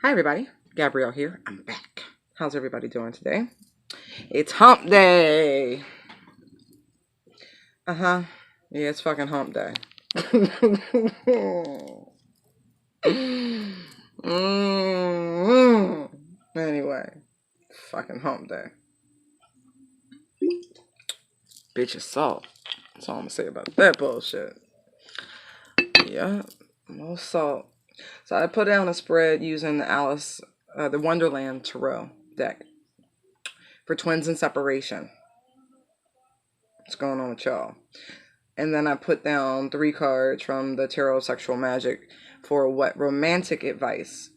Hi everybody, Gabrielle here. I'm back. How's everybody doing today? It's hump day. Uh-huh. Yeah, it's fucking hump day. Anyway, fucking hump day. Bitch is salt. That's all I'm gonna say about that bullshit. Yeah, more salt. So I put down a spread using the Wonderland Tarot deck for twins in separation. What's going on with y'all? And then I put down 3 cards from the Tarot Sexual Magic for what romantic advice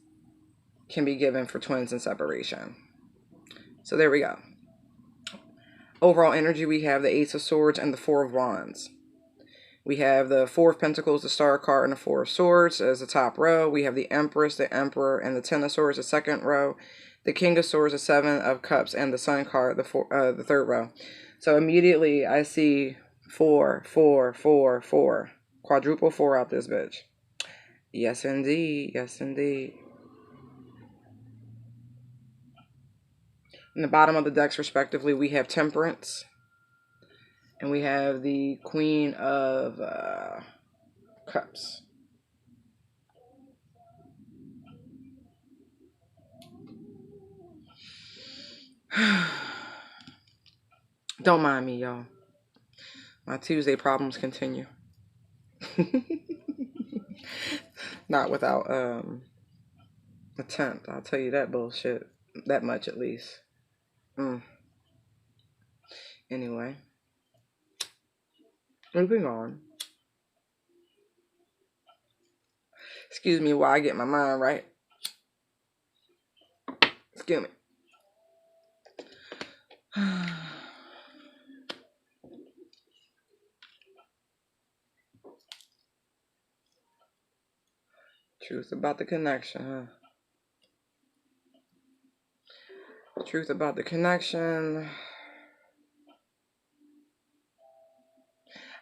can be given for twins in separation. So there we go. Overall energy, we have the Ace of Swords and the Four of Wands. We have the Four of Pentacles, the Star card, and the Four of Swords as the top row. We have the Empress, the Emperor, and the Ten of Swords, the second row. The King of Swords, the Seven of Cups, and the Sun card, the third row. So immediately I see 4, 4, 4, 4. Quadruple 4 out this bitch. Yes, indeed. Yes, indeed. In the bottom of the decks, respectively, we have Temperance. And we have the Queen of Cups. Don't mind me, y'all. My Tuesday problems continue. Not without attempt. I'll tell you that bullshit. That much at least. Anyway. Moving on. Excuse me while I get my mind right. Excuse me. Truth about the connection, huh? Truth about the connection.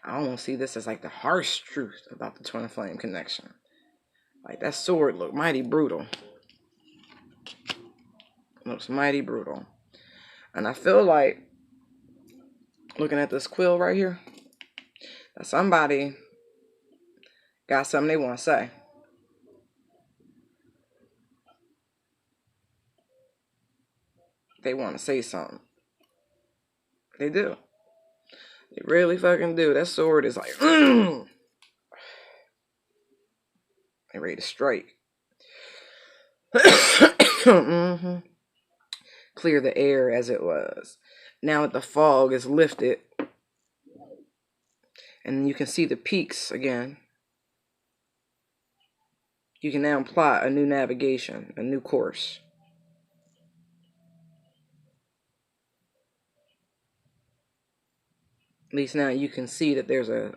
I almost see this as like the harsh truth about the twin flame connection. Like that sword looked mighty brutal. Looks mighty brutal. And I feel like, looking at this quill right here, that somebody got something they want to say. They want to say something. They do. They really fucking do. That sword is like, they ready to strike. Mm-hmm. Clear the air as it was. Now that the fog is lifted, and you can see the peaks again, you can now plot a new navigation, a new course. At least now you can see that there's a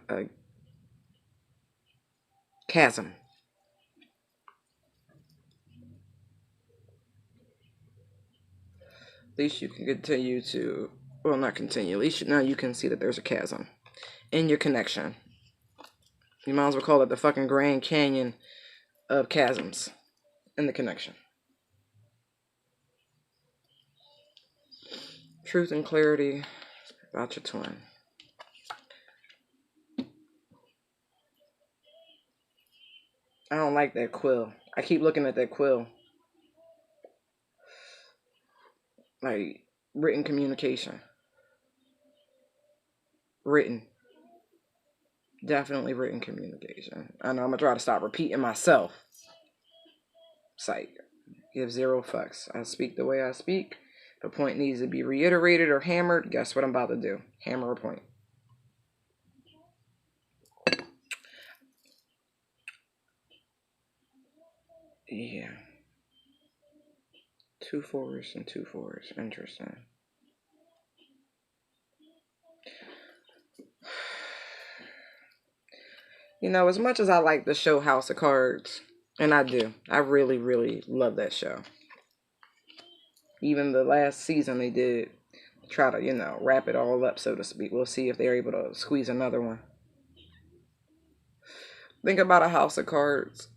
chasm. At least you can continue to, well, not continue. At least now you can see that there's a chasm in your connection. You might as well call it the fucking Grand Canyon of chasms in the connection. Truth and clarity about your twin. I don't like that quill. I keep looking at that quill. Like, written communication. Written. Definitely written communication. I know I'm going to try to stop repeating myself. Psych. Give 0 fucks. I speak the way I speak. If a point needs to be reiterated or hammered, guess what I'm about to do? Hammer a point. Yeah. 2 4s and 2 4s. Interesting. You know, as much as I like the show House of Cards, and I do, I really, really love that show. Even the last season they did try to, you know, wrap it all up, so to speak. We'll see if they're able to squeeze another one. Think about a House of Cards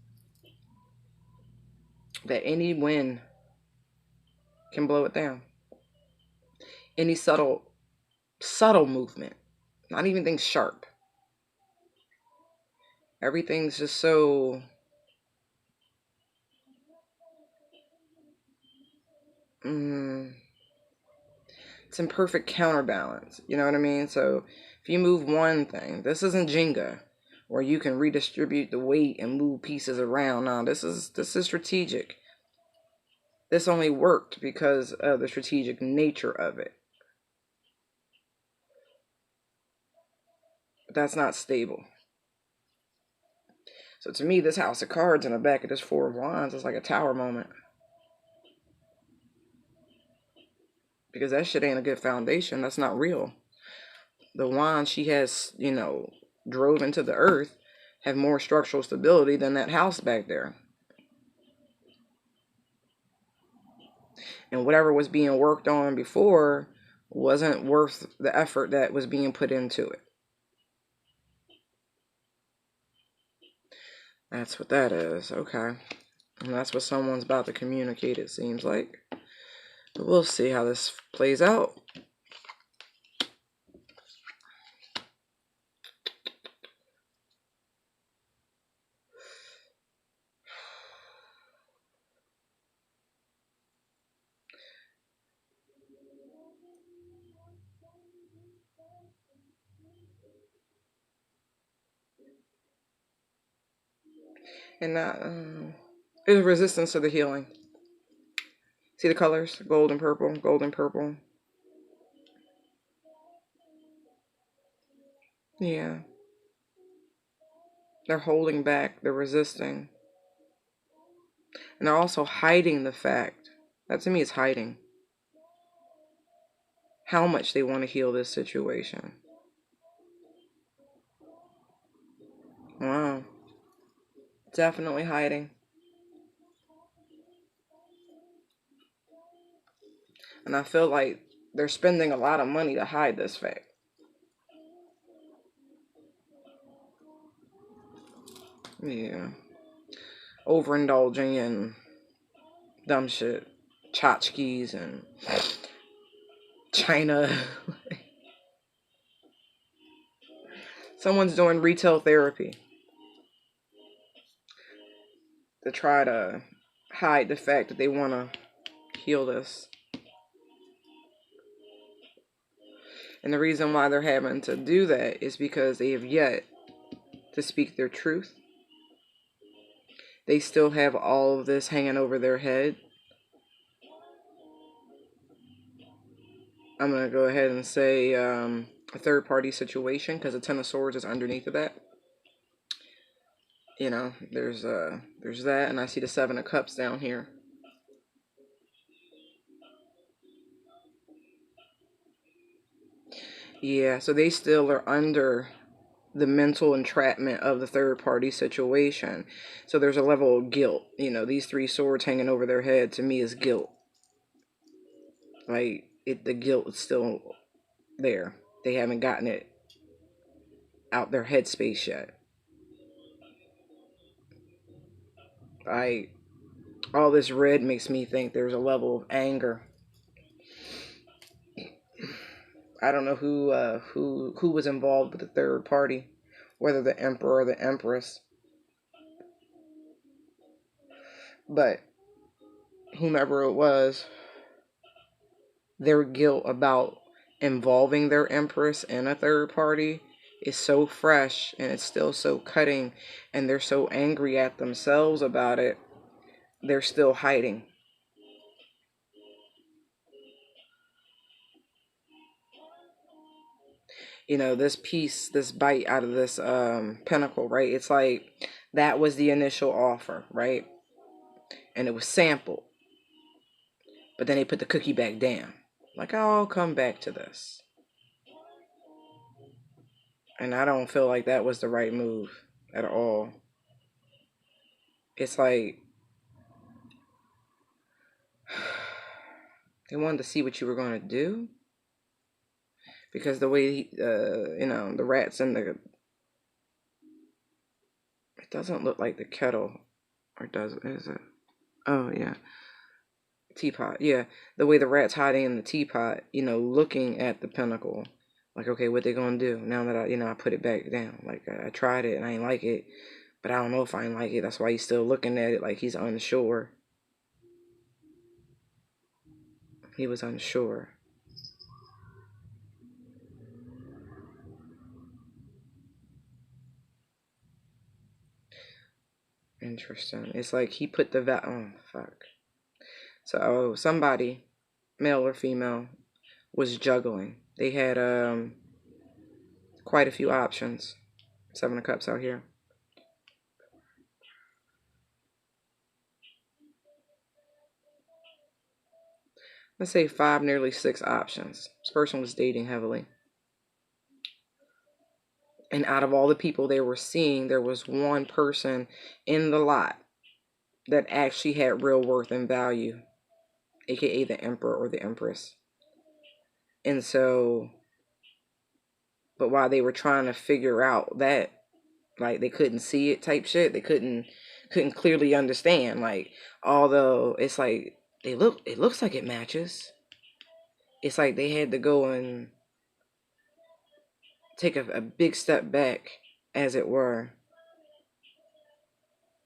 that any wind can blow it down. Any subtle movement, not even things sharp. Everything's just so it's in perfect counterbalance. You know what I mean? So if you move one thing, this isn't Jenga where you can redistribute the weight and move pieces around. No, this is strategic. This only worked because of the strategic nature of it. But that's not stable. So to me, this House of Cards in the back of this Four of Wands is like a Tower moment. Because that shit ain't a good foundation. That's not real. The wands she has, you know, drove into the earth have more structural stability than that house back there. And whatever was being worked on before wasn't worth the effort that was being put into it. That's what that is. Okay. And that's what someone's about to communicate, it seems like. But we'll see how this plays out. And that is resistance to the healing. See the colors? Gold and purple, gold and purple. Yeah. They're holding back, they're resisting. And they're also hiding the fact. That to me is hiding. How much they want to heal this situation. Wow. Definitely hiding. And I feel like they're spending a lot of money to hide this fact. Yeah. Overindulging in dumb shit. Tchotchkes and China. Someone's doing retail therapy to try to hide the fact that they want to heal this. And the reason why they're having to do that is because they have yet to speak their truth. They still have all of this hanging over their head. I'm going to go ahead and say a third-party situation because the Ten of Swords is underneath of that. You know, there's that, and I see the Seven of Cups down here. Yeah, so they still are under the mental entrapment of the third-party situation. So there's a level of guilt. You know, these three swords hanging over their head to me is guilt. Like, the guilt is still there. They haven't gotten it out their headspace yet. All this red makes me think there's a level of anger. I don't know who was involved with the third party, whether the emperor or the empress, but whomever it was, their guilt about involving their empress in a third party is so fresh and it's still so cutting, and they're so angry at themselves about it, they're still hiding. You know, this piece, this bite out of this pentacle, right? It's like that was the initial offer, right? And it was sampled. But then they put the cookie back down. Like, I'll come back to this. And I don't feel like that was the right move at all. It's like they wanted to see what you were going to do. Because the way, you know, the rats in the... It doesn't look like the kettle. Or does it? Is it? Oh, yeah. Teapot, yeah. The way the rat's hiding in the teapot, you know, looking at the pentacle. Like, okay, what they gonna do now that I put it back down? Like, I tried it and I ain't like it, but I don't know if I ain't like it. That's why he's still looking at it like he's unsure. He was unsure. Interesting. It's like he put the oh, fuck. So, somebody, male or female, was juggling. They had quite a few options. Seven of Cups out here. Let's say 5, nearly 6 options. This person was dating heavily. And out of all the people they were seeing, there was one person in the lot that actually had real worth and value, aka the Emperor or the Empress. And so, but while they were trying to figure out that, like, they couldn't see it type shit, they couldn't clearly understand. Like, although it's like it looks like it matches. It's like they had to go and take a big step back, as it were,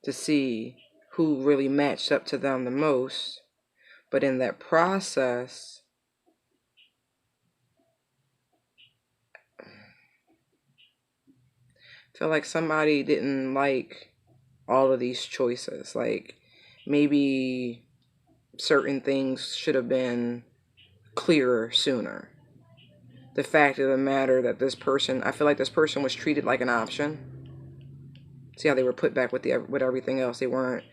to see who really matched up to them the most. But in that process, I feel like somebody didn't like all of these choices. Like, maybe certain things should have been clearer sooner. The fact of the matter that this person, I feel like this person was treated like an option. See how they were put back with everything else. They weren't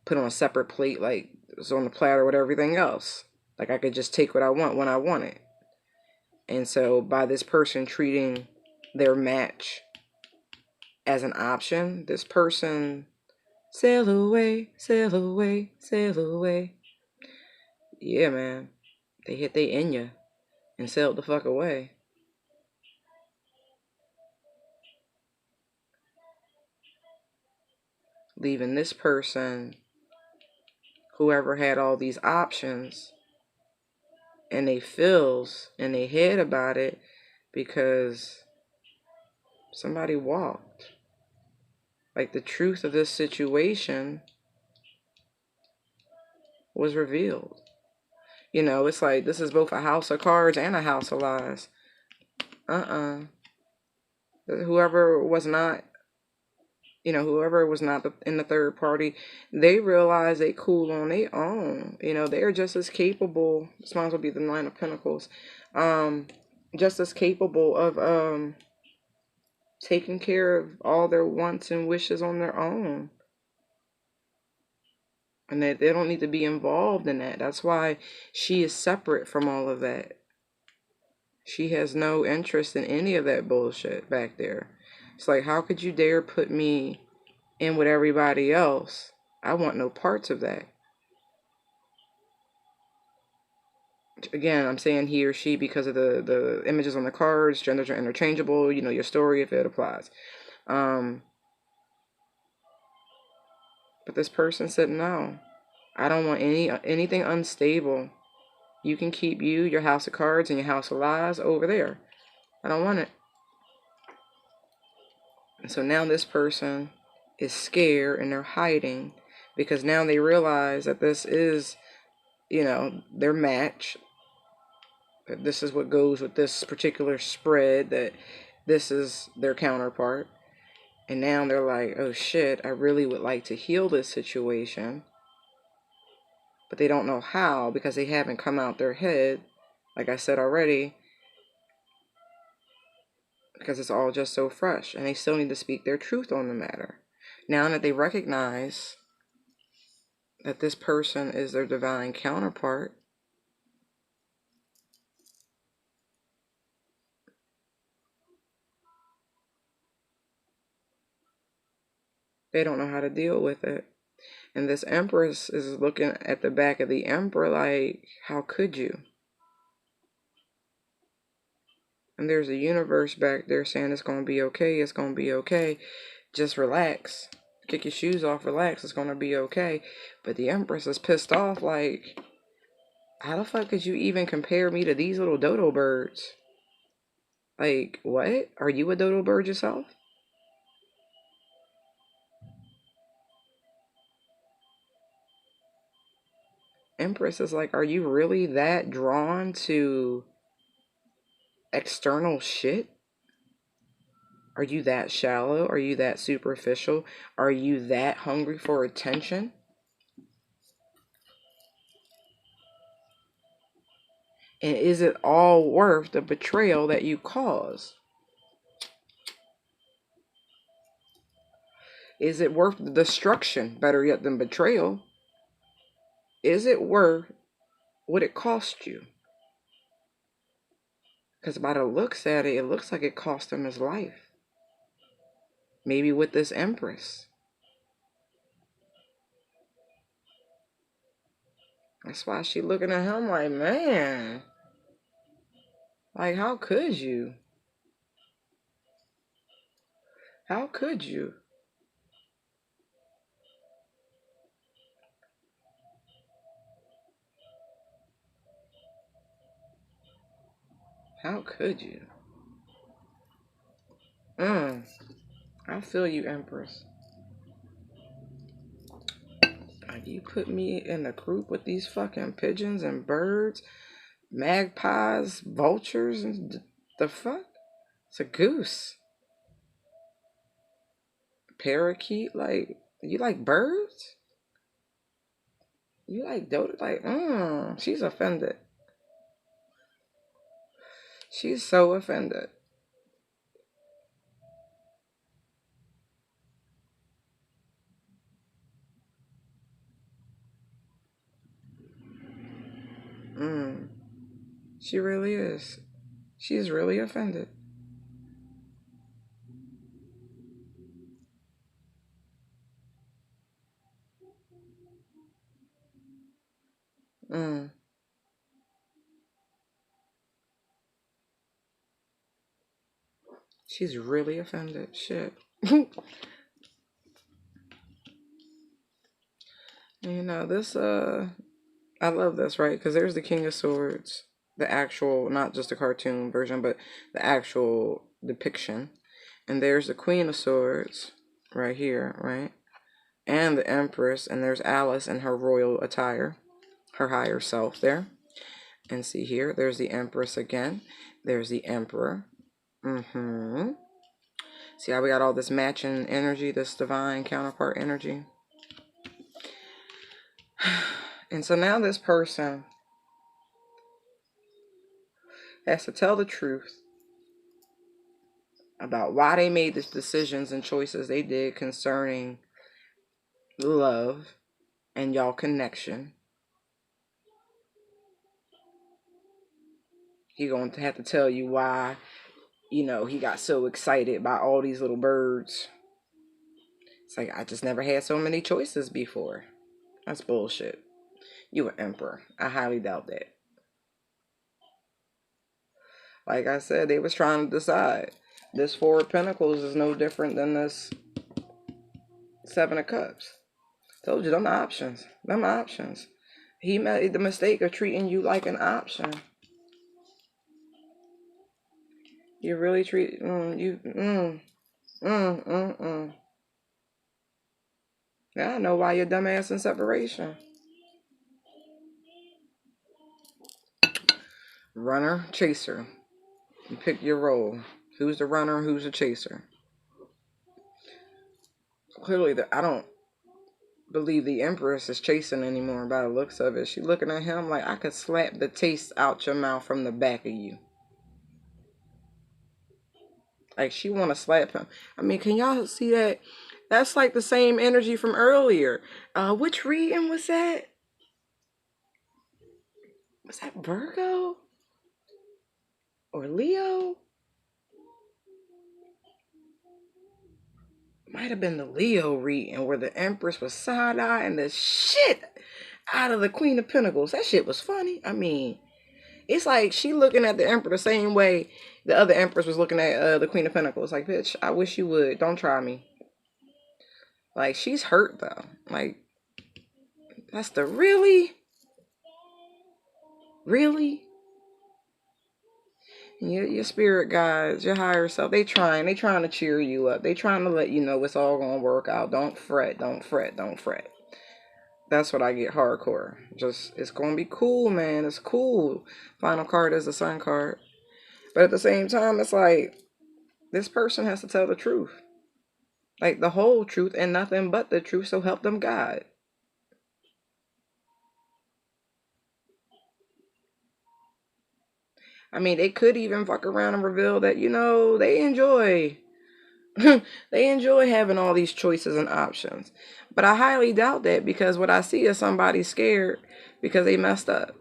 put on a separate plate like it was on the platter with everything else. Like, I could just take what I want when I want it. And so by this person treating their match as an option, this person sail away, sail away, sail away. Yeah, man. They hit they in ya and sailed the fuck away. Leaving this person, whoever had all these options, and they feels in their head about it because somebody walked. Like, the truth of this situation was revealed. You know, it's like this is both a house of cards and a house of lies. Whoever was not, whoever was not in the third party, they realize they cool on their own. You know, they're just as capable. This might as well be the Nine of Pentacles. Just as capable of taking care of all their wants and wishes on their own. And that they don't need to be involved in that. That's why she is separate from all of that. She has no interest in any of that bullshit back there. It's like, how could you dare put me in with everybody else? I want no parts of that. Again, I'm saying he or she because of the images on the cards. Genders are interchangeable. You know your story if it applies. But this person said, no, I don't want anything unstable. You can keep your house of cards and your house of lies over there. I don't want it. And so now this person is scared and they're hiding because now they realize that this is, their match. That this is what goes with this particular spread, that this is their counterpart. And now they're like, oh shit, I really would like to heal this situation. But they don't know how because they haven't come out their head, like I said already, because it's all just so fresh. And they still need to speak their truth on the matter. Now that they recognize that this person is their divine counterpart, they don't know how to deal with it. And this Empress is looking at the back of the Emperor like, how could you? And there's a universe back there saying it's going to be okay, it's going to be okay. Just relax. kick your shoes off, relax, it's gonna be okay. But the Empress is pissed off, like, how the fuck could you even compare me to these little dodo birds? Like, what? Are you a dodo bird yourself? Empress is like, are you really that drawn to external shit? Are you that shallow? Are you that superficial? Are you that hungry for attention? And is it all worth the betrayal that you cause? Is it worth the destruction, better yet than betrayal? Is it worth what it cost you? Because by the looks at it, it looks like it cost him his life. Maybe with this Empress. That's why she looking at him like, man, like, how could you? How could you? How could you? I feel you, Empress. Like, you put me in the group with these fucking pigeons and birds, magpies, vultures, and the fuck? It's a goose. Parakeet, like, you like birds? You like dodo? Like, she's offended. She's so offended. She really is. She's really offended. She's really offended. Shit. You know, this, I love this, right? Because there's the King of Swords, the actual, not just the cartoon version, but the actual depiction. And there's the Queen of Swords right here, right? And the Empress, and there's Alice in her royal attire, her higher self there. And see here, there's the Empress again. There's the Emperor. See how we got all this matching energy, this divine counterpart energy? And so now this person has to tell the truth about why they made the decisions and choices they did concerning love and y'all connection. He going to have to tell you why, you know, he got so excited by all these little birds. It's like, I just never had so many choices before. That's bullshit. You an emperor. I highly doubt that. Like I said, they was trying to decide. This Four of Pentacles is no different than this Seven of Cups. Told you, them options. Them options. He made the mistake of treating you like an option. You really treat Now I know why you're dumbass in separation. Runner, chaser. You pick your role. Who's the runner? Who's the chaser? Clearly, I don't believe the Empress is chasing anymore by the looks of it. She looking at him like, I could slap the taste out your mouth from the back of you. Like, she want to slap him. I mean, can y'all see that? That's like the same energy from earlier. Which reading was that? Was that Virgo? Or Leo? Might have been the Leo reading where the Empress was side-eyeing the shit out of the Queen of Pentacles. That shit was funny. I mean, it's like she looking at the Emperor the same way the other Empress was looking at the Queen of Pentacles. Like, bitch, I wish you would. Don't try me. Like, she's hurt, though. Like, that's the really? Really? Your spirit guides, your higher self, they trying to cheer you up. They trying to let you know it's all going to work out. Don't fret, don't fret, don't fret. That's what I get hardcore. Just, it's going to be cool, man. It's cool. Final card is the Sun card. But at the same time, it's like, this person has to tell the truth. Like, the whole truth and nothing but the truth, so help them God. I mean, they could even fuck around and reveal that, you know, they enjoy they enjoy having all these choices and options. But I highly doubt that, because what I see is somebody scared because they messed up.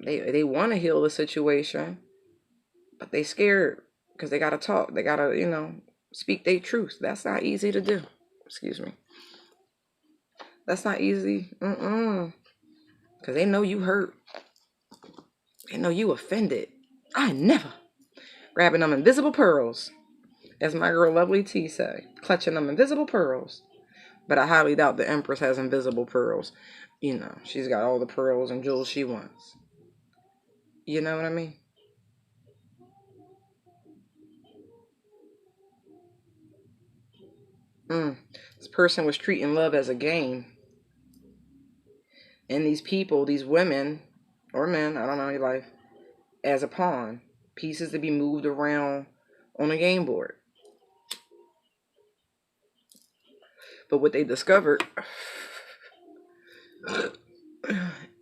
They want to heal the situation, but they scared because they got to talk. They got to, you know, speak their truth. That's not easy to do. Excuse me. That's not easy. Because they know you hurt. They know you offended. I never. Grabbing them invisible pearls. As my girl Lovely T say. Clutching them invisible pearls. But I highly doubt the Empress has invisible pearls. You know, she's got all the pearls and jewels she wants. You know what I mean? This person was treating love as a game. And these people, these women, or men, I don't know your life, as a pawn. Pieces to be moved around on a game board. But what they discovered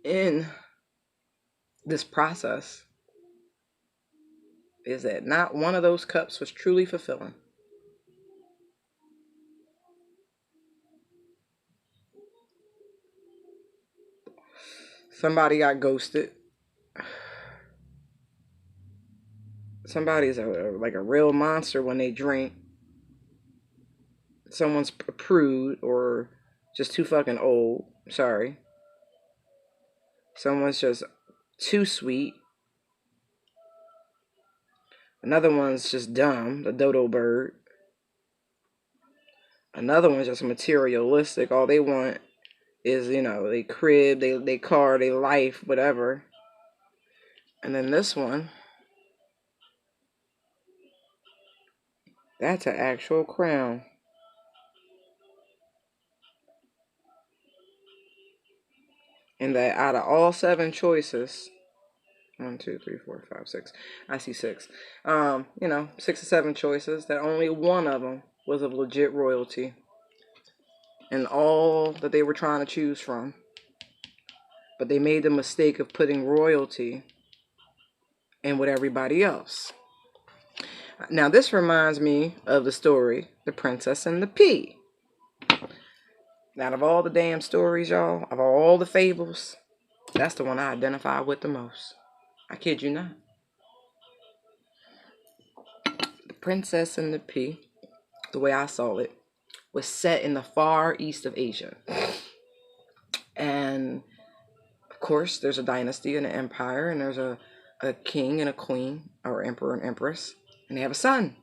in this process is that not one of those cups was truly fulfilling. Somebody got ghosted. Somebody's like a real monster when they drink. Someone's a prude or just too fucking old. Sorry. Someone's just too sweet. Another one's just dumb, the dodo bird. Another one's just materialistic. All they want is, you know, they crib, they car, they life, whatever. And then this one, that's an actual crown. And that out of all 7 choices, 1, 2, 3, 4, 5, 6. I see 6. You know, 6 or 7 choices. That only one of them was of legit royalty. And all that they were trying to choose from. But they made the mistake of putting royalty in with everybody else. Now, this reminds me of the story, The Princess and the Pea. Out of all the damn stories, y'all, of all the fables, that's the one I identify with the most. I kid you not. The Princess and the Pea, the way I saw it, was set in the far east of Asia. And, of course, there's a dynasty and an empire, and there's a king and a queen, or emperor and empress, and they have a son.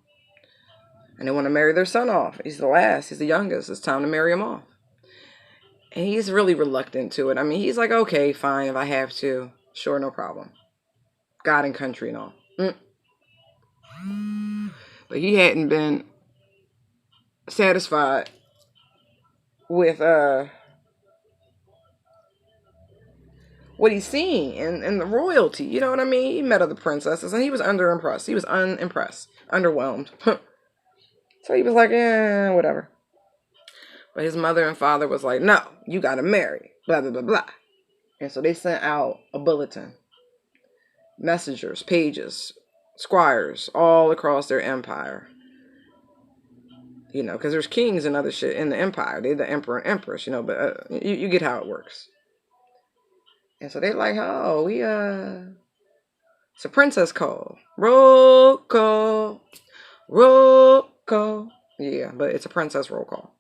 And they want to marry their son off. He's the last. He's the youngest. It's time to marry him off. And he's really reluctant to it. I mean, he's like, okay, fine, if I have to. Sure, no problem. God and country and all. But he hadn't been satisfied with what he's seen in the royalty. You know what I mean? He met other princesses and he was underimpressed. He was unimpressed. Underwhelmed. So he was like, whatever. But his mother and father was like, no, you gotta marry. Blah, blah, blah, blah. And so they sent out a bulletin. Messengers, pages, squires, all across their empire. You know, because there's kings and other shit in the empire. They're the emperor and empress, you know, but you get how it works. And so they're like, oh, it's a princess call. Roll call. Roll call. Yeah, but it's a princess roll call.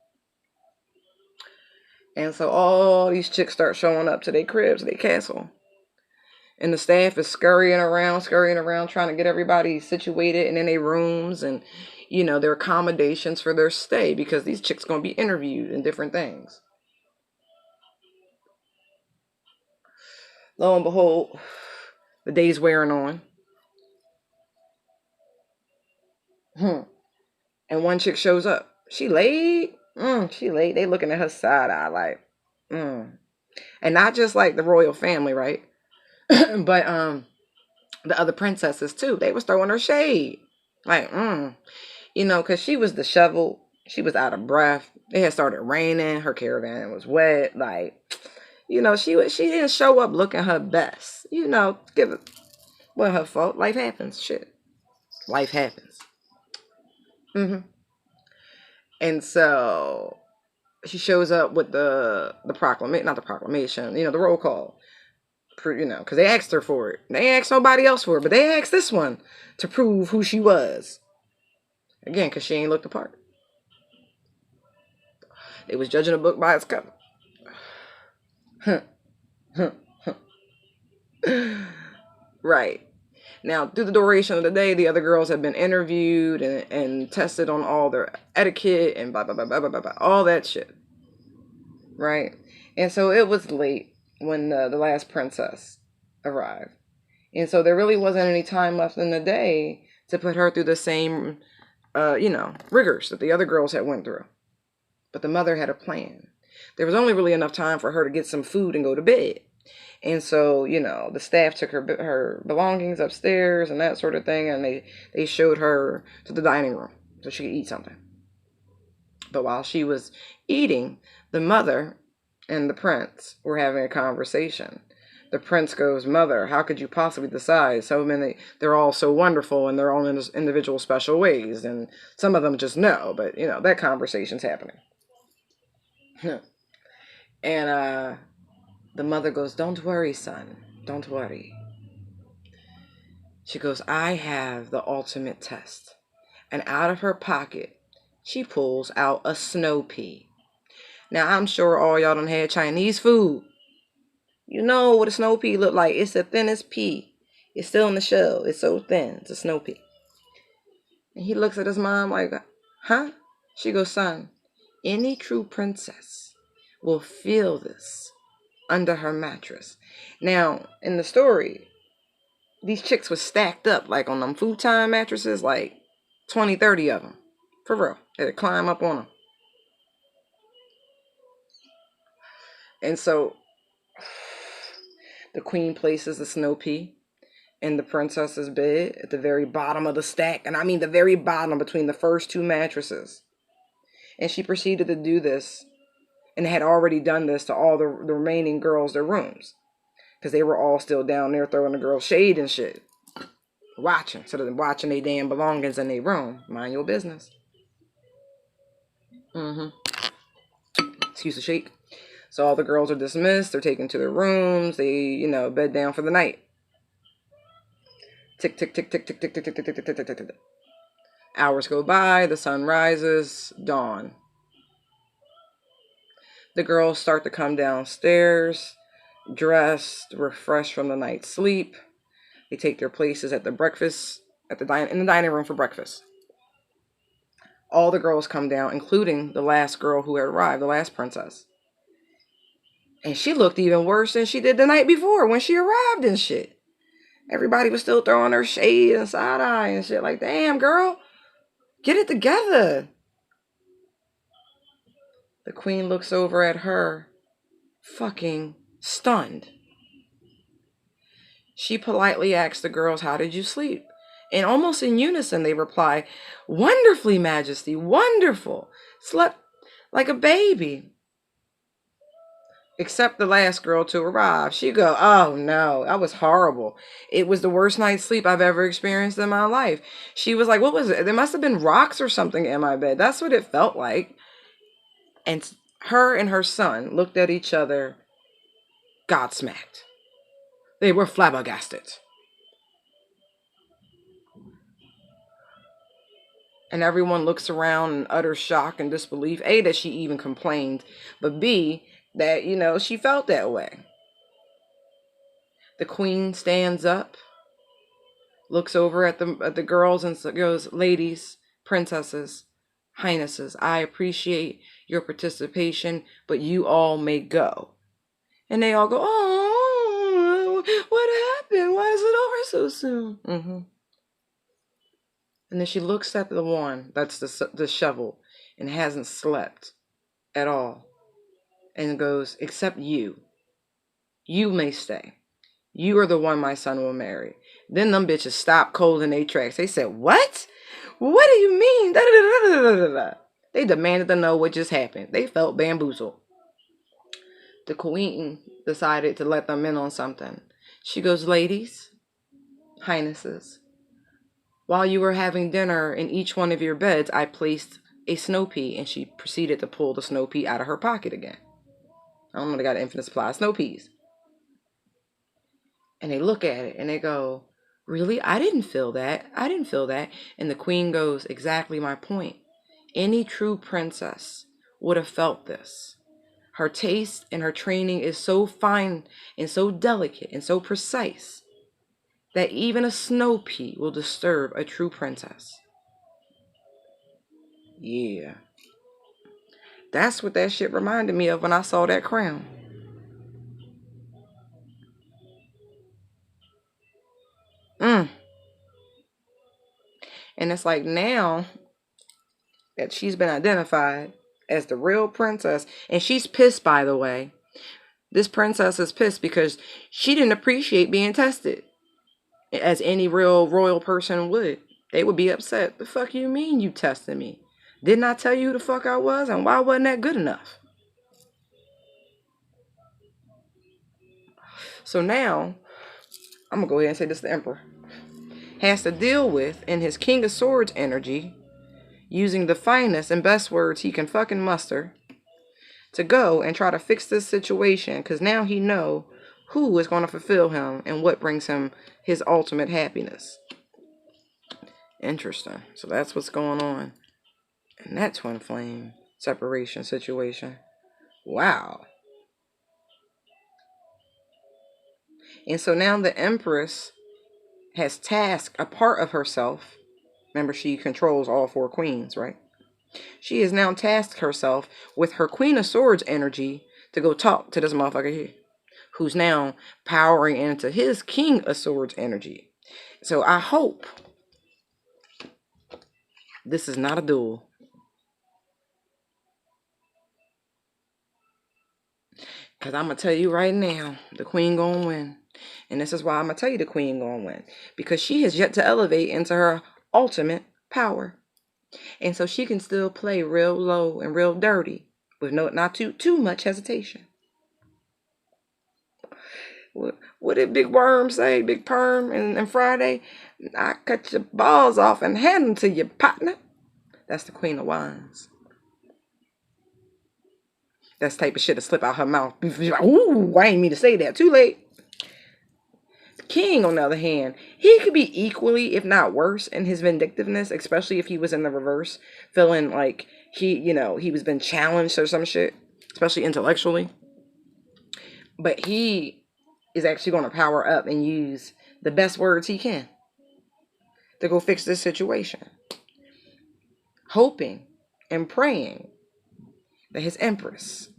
And so all these chicks start showing up to their cribs, their castle. And the staff is scurrying around, trying to get everybody situated and in their rooms. And, you know, their accommodations for their stay, because these chicks going to be interviewed and different things. Lo and behold, the day's wearing on. And one chick shows up. She late. She late. They looking at her side eye like, And not just like the royal family, right? But the other princesses too. They was throwing her shade. Like, you know, because she was disheveled. She was out of breath. It had started raining. Her caravan was wet. Like, you know, she didn't show up looking her best. You know, give it. Well, her fault. Life happens. Shit. Life happens. And so she shows up with the proclamation, not the proclamation, you know, the roll call. You know, because they asked her for it. They asked nobody else for it, but they asked this one to prove who she was. Again, because she ain't looked the part. They was judging a book by its cover. Right. Now, through the duration of the day, the other girls have been interviewed and tested on all their etiquette and blah, blah, blah, blah, blah, blah, all that shit. Right? And so it was late when the last princess arrived. And so there really wasn't any time left in the day to put her through the same, you know, rigors that the other girls had went through. But the mother had a plan. There was only really enough time for her to get some food and go to bed. And so, you know, the staff took her belongings upstairs and that sort of thing, and they showed her to the dining room so she could eat something. But while she was eating, the mother and the prince were having a conversation. The prince goes, "Mother, how could you possibly decide? So many, they're all so wonderful in their own individual special ways, and some of them just know." But, you know, that conversation's happening. And the mother goes, "Don't worry, son. Don't worry." She goes, "I have the ultimate test." And out of her pocket, she pulls out a snow pea. Now, I'm sure all y'all done had Chinese food. You know what a snow pea look like. It's the thinnest pea. It's still in the shell. It's so thin. It's a snow pea. And he looks at his mom like, "Huh?" She goes, "Son, any true princess will feel this under her mattress." Now, in the story, these chicks was stacked up like on them futon mattresses, like 20, 30 of them. For real. They had to climb up on them. And so the queen places the snow pea in the princess's bed at the very bottom of the stack. And I mean the very bottom, between the first two mattresses. And she proceeded to do this, and had already done this to all the remaining girls, their rooms. Because they were all still down there throwing the girls shade and shit. Watching. So they're watching their damn belongings in their room. Mind your business. Excuse the shake. So all the girls are dismissed. They're taken to their rooms. They, you know, bed down for the night. Tick, tick, tick, tick, tick, tick, tick, tick, tick, tick, tick, tick, tick, tick. Hours go by. The sun rises. Dawn. The girls start to come downstairs, dressed, refreshed from the night's sleep. They take their places at the breakfast, in the dining room for breakfast. All the girls come down, including the last girl who had arrived, the last princess. And she looked even worse than she did the night before when she arrived and shit. Everybody was still throwing her shade and side eye and shit. Like, damn, girl, get it together. The queen looks over at her, fucking stunned. She politely asks the girls, "How did you sleep?" And almost in unison, they reply, "Wonderfully, Majesty, wonderful. Slept like a baby." Except the last girl to arrive. She go, "Oh no, that was horrible. It was the worst night's sleep I've ever experienced in my life." She was like, "What was it? There must have been rocks or something in my bed. That's what it felt like." And her and her son looked at each other, godsmacked. They were flabbergasted. And everyone looks around in utter shock and disbelief. A, that she even complained, but B, that, you know, she felt that way. The queen stands up, looks over at the girls and goes, "Ladies, princesses, highnesses, I appreciate your participation, but you all may go. And they all go, oh, what happened? Why is it over so soon? And then she looks at the one that's the shovel and hasn't slept at all. And goes, except you. You may stay. You are the one my son will marry. Then them bitches stopped cold in their tracks. They said, what? What do you mean? Da, da, da, da, da, da. They demanded to know what just happened. They felt bamboozled. The queen decided to let them in on something. She goes, ladies, highnesses, while you were having dinner in each one of your beds, I placed a snow pea. And she proceeded to pull the snow pea out of her pocket again. I don't know, they got an infinite supply of snow peas. And they look at it and they go, really? I didn't feel that. I didn't feel that. And the queen goes, exactly my point. Any true princess would have felt this. Her taste and her training is so fine and so delicate and so precise that even a snow pea will disturb a true princess. Yeah. That's what that shit reminded me of when I saw that crown. And it's like, now that she's been identified as the real princess, and she's pissed, by the way. This princess is pissed because she didn't appreciate being tested, as any real royal person would. They would be upset. The fuck you mean you tested me? Didn't I tell you who the fuck I was, and why wasn't that good enough? So now, I'm gonna go ahead and say this: the emperor has to deal with, in his King of Swords energy, using the finest and best words he can fucking muster, to go and try to fix this situation, because now he know who is going to fulfill him and what brings him his ultimate happiness. Interesting. So that's what's going on in that twin flame separation situation. Wow. And so now the Empress has tasked a part of herself. Remember, she controls all 4 queens, right? She has now tasked herself with her Queen of Swords energy to go talk to this motherfucker here, who's now powering into his King of Swords energy. So I hope this is not a duel. Because I'm going to tell you right now, the queen going to win. And this is why I'm going to tell you the queen going to win. Because she has yet to elevate into her ultimate power. And so she can still play real low and real dirty with not too much hesitation. What did Big Worm say, Big Perm and Friday? I cut your balls off and hand them to your partner. That's the Queen of Wands. That's the type of shit to slip out her mouth. Ooh, I ain't mean to say that. Too late. The King, on the other hand, he could be equally, if not worse, in his vindictiveness, especially if he was in the reverse, feeling like he was been challenged or some shit, especially intellectually. But he is actually going to power up and use the best words he can to go fix this situation, hoping and praying that his Empress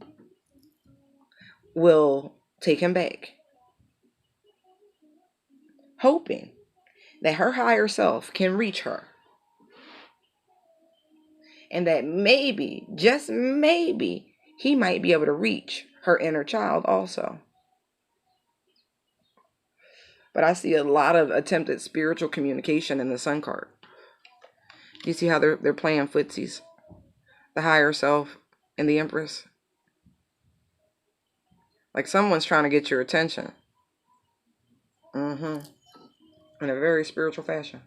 will take him back, hoping that her higher self can reach her, and that maybe, just maybe, he might be able to reach her inner child also. But I see a lot of attempted spiritual communication in the Sun card. You see how they're playing footsies? The higher self and the Empress. Like someone's trying to get your attention. In a very spiritual fashion.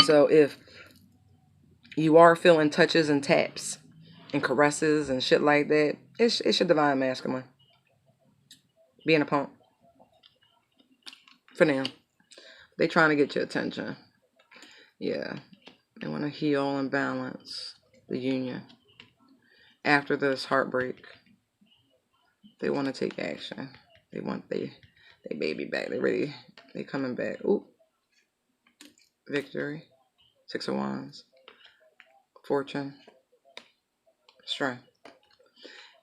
So if you are feeling touches and taps and caresses and shit like that, it's your divine masculine being a punk. For now, they trying to get your attention. Yeah, they want to heal and balance the union after this heartbreak. They want to take action. They want they baby back. They ready. They coming back. Ooh, victory. Six of Wands. Fortune. Strength.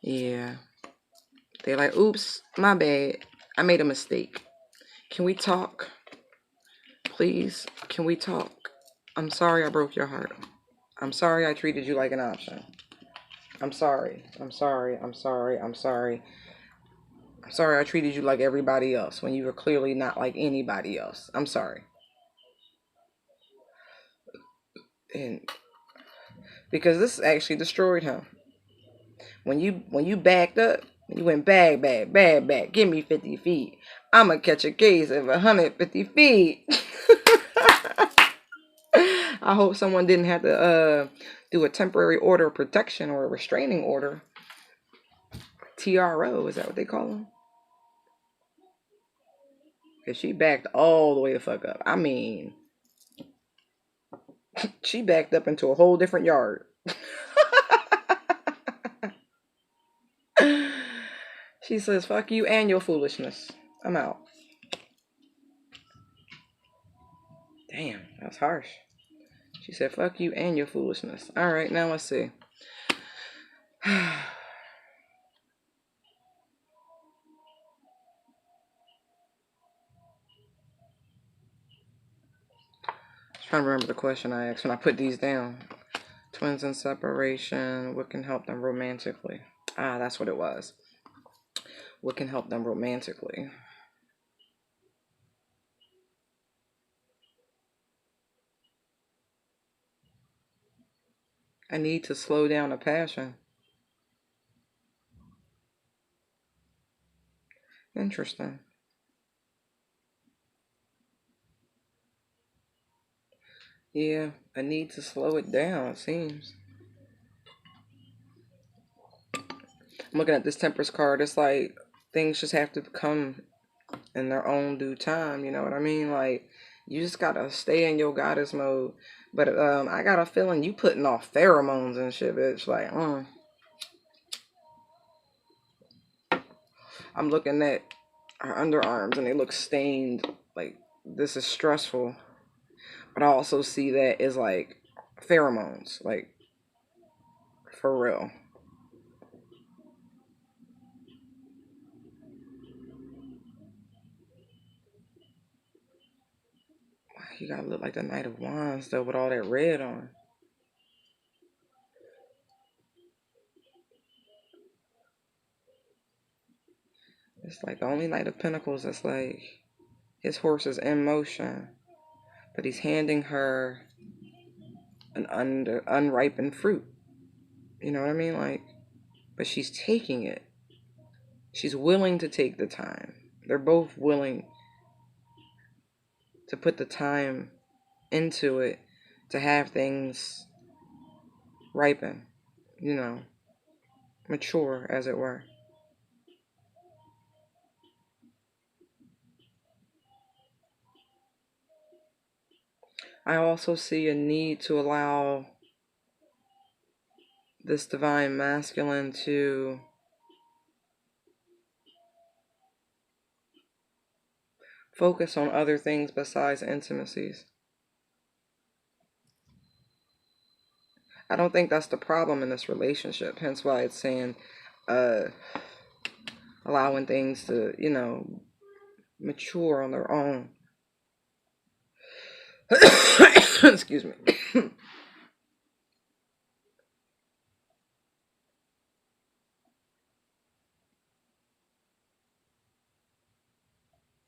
Yeah. They're like, oops, my bad. I made a mistake. Can we talk? Please, can we talk? I'm sorry I broke your heart. I'm sorry I treated you like an option. I'm sorry. I'm sorry. I'm sorry. I'm sorry. I'm sorry I treated you like everybody else when you were clearly not like anybody else. I'm sorry. And because this actually destroyed him. When you backed up, you went back. Give me 50 feet. I'ma catch a case of 150 feet. I hope someone didn't have to do a temporary order of protection or a restraining order. TRO, is that what they call them? Because she backed all the way the fuck up. I mean, she backed up into a whole different yard. She says, fuck you and your foolishness. I'm out. Damn, that was harsh. She said, fuck you and your foolishness. All right, now let's see. Trying to remember the question I asked when I put these down. Twins in separation. What can help them romantically? Ah, that's what it was. What can help them romantically? I need to slow down the passion. Interesting. Yeah, I need to slow it down, it seems. I'm looking at this Temperance card. It's like things just have to come in their own due time. You know what I mean? Like, you just gotta stay in your goddess mode. But I got a feeling you putting off pheromones and shit, bitch. Like, I'm looking at her underarms and they look stained. Like, this is stressful. But I also see that as like pheromones. Like, for real. You gotta look like the Knight of Wands though with all that red on. It's like the only Knight of Pentacles that's like his horse is in motion, but he's handing her an unripened fruit. You know what I mean? Like, but she's taking it. She's willing to take the time. They're both willing to put the time into it to have things ripen, you know, mature, as it were. I also see a need to allow this divine masculine to focus on other things besides intimacies. I don't think that's the problem in this relationship, hence why it's saying allowing things to, you know, mature on their own. Excuse me.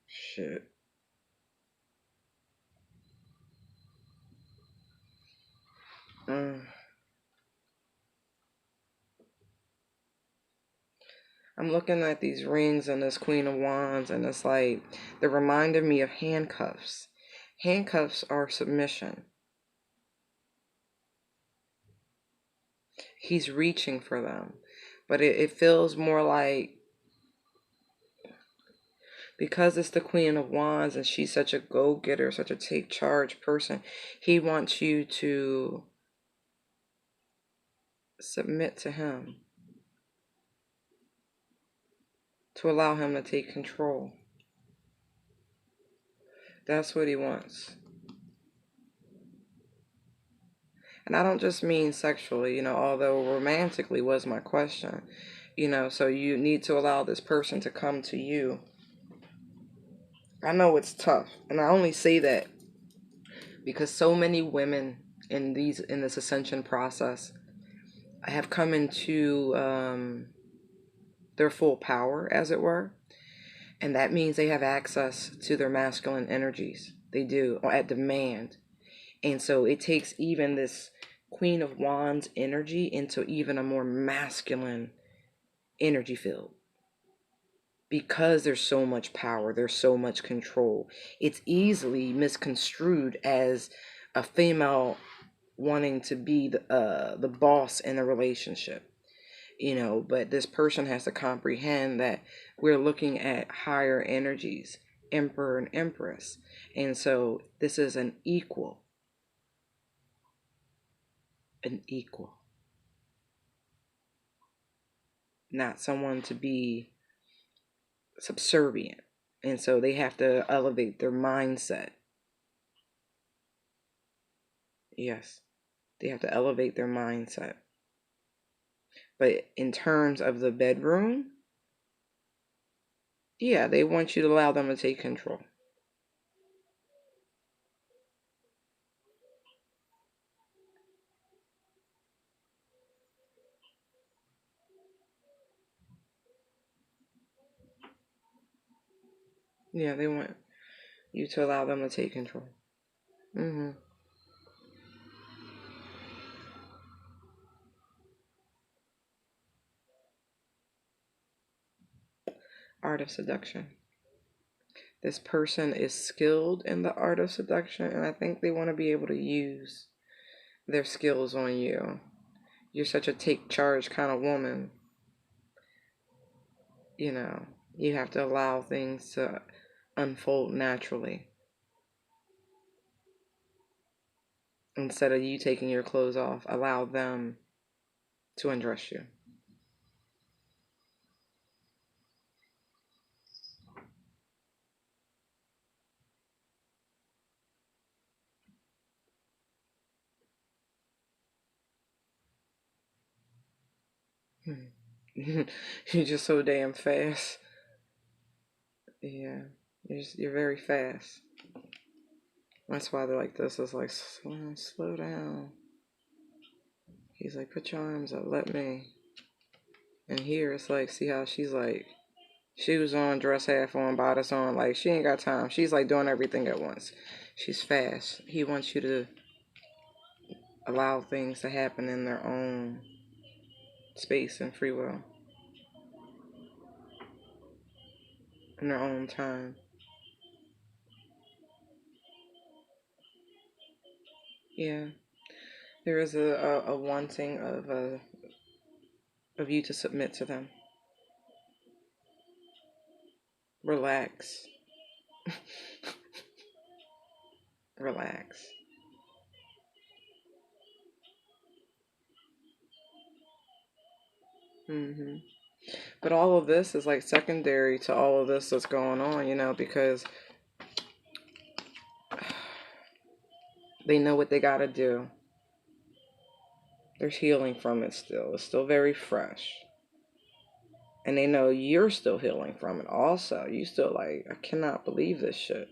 Shit. I'm looking at these rings and this Queen of Wands, and it's like they're reminding me of handcuffs. Handcuffs are submission. He's reaching for them, but it feels more like, because it's the Queen of Wands and she's such a go-getter, such a take charge person, he wants you to submit to him, to allow him to take control. That's what he wants. And I don't just mean sexually, although romantically was my question. So you need to allow this person to come to you. I know it's tough, and I only say that because so many women in this ascension process have come into their full power, as it were, and that means they have access to their masculine energies. They do, at demand. And so it takes even this Queen of Wands energy into even a more masculine energy field, because there's so much power, there's so much control. It's easily misconstrued as a female wanting to be the boss in a relationship, but this person has to comprehend that we're looking at higher energies, Emperor and Empress, and so this is an equal, not someone to be subservient. And so they have to elevate their mindset. Yes, they have to elevate their mindset. But in terms of the bedroom, yeah, they want you to allow them to take control. Yeah, they want you to allow them to take control. Art of seduction. This person is skilled in the art of seduction, and I think they want to be able to use their skills on you. You're such a take charge kind of woman. You have to allow things to unfold naturally instead of you taking your clothes off. Allow them to undress you. You're just so damn fast. Yeah, you're very fast. That's why they're like this. Is like, slow down. He's like, put your arms up, let me. And here it's like, see how she's like, shoes on, dress half on, bodice on. Like, she ain't got time. She's like doing everything at once. She's fast. He wants you to allow things to happen in their own space and free will, in their own time. Yeah, there is a wanting of you to submit to them. Relax. Relax. But all of this is like secondary to all of this that's going on, because they know what they got to do. There's healing from it still. It's still very fresh. And they know you're still healing from it also. You still like, I cannot believe this shit.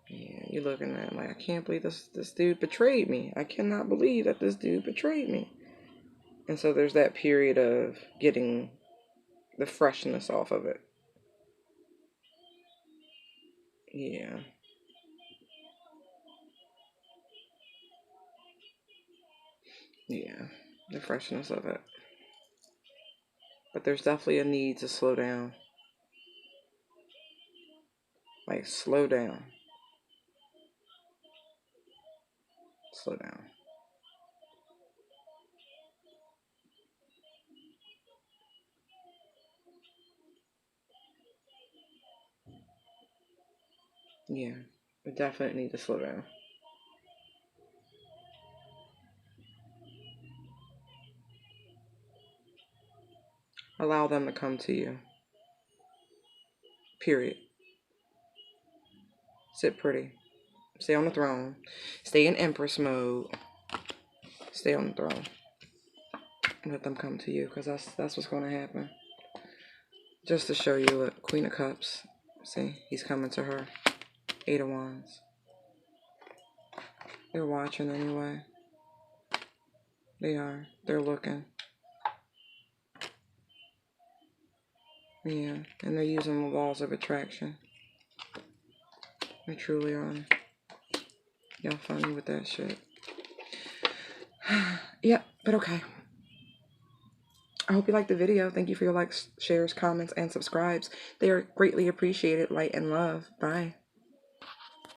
Yeah, you're looking at it like, I can't believe this dude betrayed me. I cannot believe that this dude betrayed me. And so there's that period of getting the freshness off of it. Yeah. Yeah, the freshness of it. But there's definitely a need to slow down. Like, slow down. Slow down. Yeah, we definitely need to slow down. Allow them to come to you. Period. Sit pretty. Stay on the throne. Stay in Empress mode. Stay on the throne. Let them come to you, because that's what's going to happen. Just to show you what, Queen of Cups. See, he's coming to her. 8 of Wands. They're watching anyway. They are. They're looking. Yeah, and they're using the laws of attraction. They truly are. Y'all funny with that shit. Yeah, but okay. I hope you liked the video. Thank you for your likes, shares, comments, and subscribes. They are greatly appreciated. Light and love. Bye.